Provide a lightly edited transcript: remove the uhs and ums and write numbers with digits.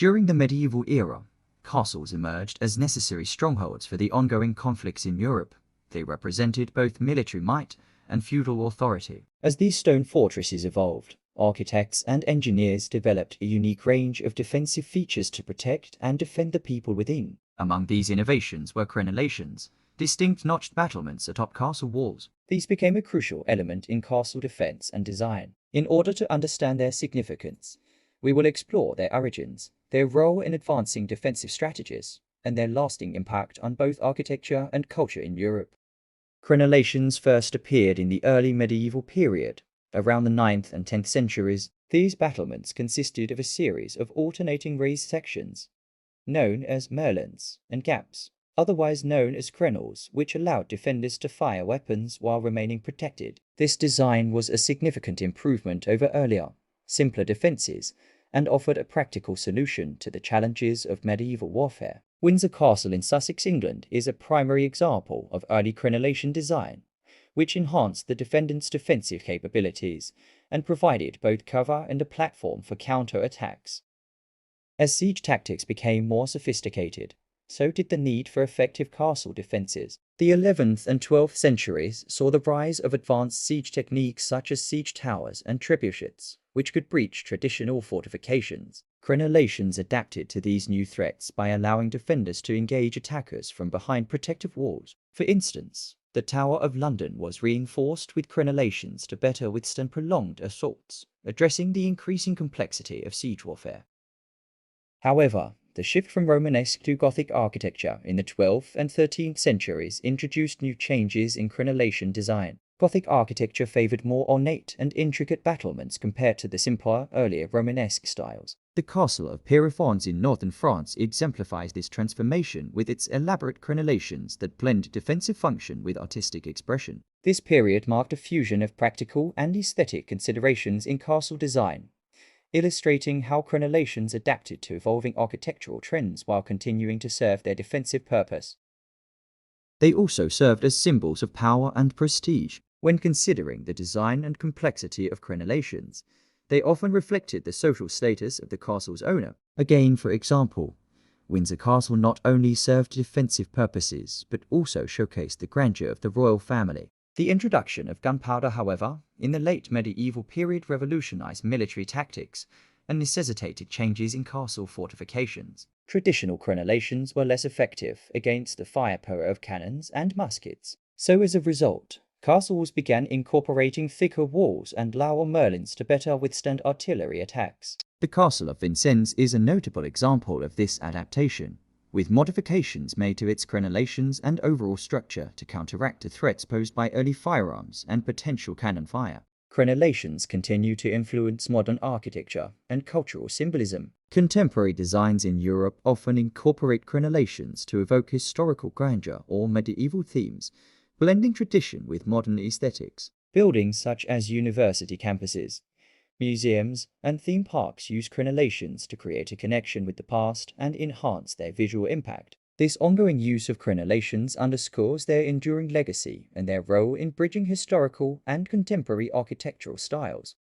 During the medieval era, castles emerged as necessary strongholds for the ongoing conflicts in Europe. They represented both military might and feudal authority. As these stone fortresses evolved, architects and engineers developed a unique range of defensive features to protect and defend the people within. Among these innovations were crenellations, distinct notched battlements atop castle walls. These became a crucial element in castle defense and design. In order to understand their significance, we will explore their origins, their role in advancing defensive strategies, and their lasting impact on both architecture and culture in Europe. Crenellations first appeared in the early medieval period, around the 9th and 10th centuries. These battlements consisted of a series of alternating raised sections, known as merlons and gaps, otherwise known as crenels, which allowed defenders to fire weapons while remaining protected. This design was a significant improvement over earlier, simpler defenses, and offered a practical solution to the challenges of medieval warfare. Windsor Castle in Sussex, England, is a primary example of early crenellation design, which enhanced the defendant's defensive capabilities and provided both cover and a platform for counter-attacks. As siege tactics became more sophisticated, so did the need for effective castle defenses. The 11th and 12th centuries saw the rise of advanced siege techniques such as siege towers and trebuchets, which could breach traditional fortifications. Crenellations adapted to these new threats by allowing defenders to engage attackers from behind protective walls. For instance, the Tower of London was reinforced with crenellations to better withstand prolonged assaults, addressing the increasing complexity of siege warfare. However, the shift from Romanesque to Gothic architecture in the 12th and 13th centuries introduced new changes in crenellation design. Gothic architecture favored more ornate and intricate battlements compared to the simpler, earlier Romanesque styles. The Castle of Pierrefonds in northern France exemplifies this transformation with its elaborate crenellations that blend defensive function with artistic expression. This period marked a fusion of practical and aesthetic considerations in castle design, illustrating how crenellations adapted to evolving architectural trends while continuing to serve their defensive purpose. They also served as symbols of power and prestige. When considering the design and complexity of crenellations, they often reflected the social status of the castle's owner. Again, for example, Windsor Castle not only served defensive purposes, but also showcased the grandeur of the royal family. The introduction of gunpowder, however, in the late medieval period revolutionized military tactics and necessitated changes in castle fortifications. Traditional crenellations were less effective against the firepower of cannons and muskets. So as a result, castles began incorporating thicker walls and lower merlons to better withstand artillery attacks. The Castle of Vincennes is a notable example of this adaptation, with modifications made to its crenellations and overall structure to counteract the threats posed by early firearms and potential cannon fire. Crenellations continue to influence modern architecture and cultural symbolism. Contemporary designs in Europe often incorporate crenellations to evoke historical grandeur or medieval themes, blending tradition with modern aesthetics. Buildings such as university campuses, museums, and theme parks use crenellations to create a connection with the past and enhance their visual impact. This ongoing use of crenellations underscores their enduring legacy and their role in bridging historical and contemporary architectural styles.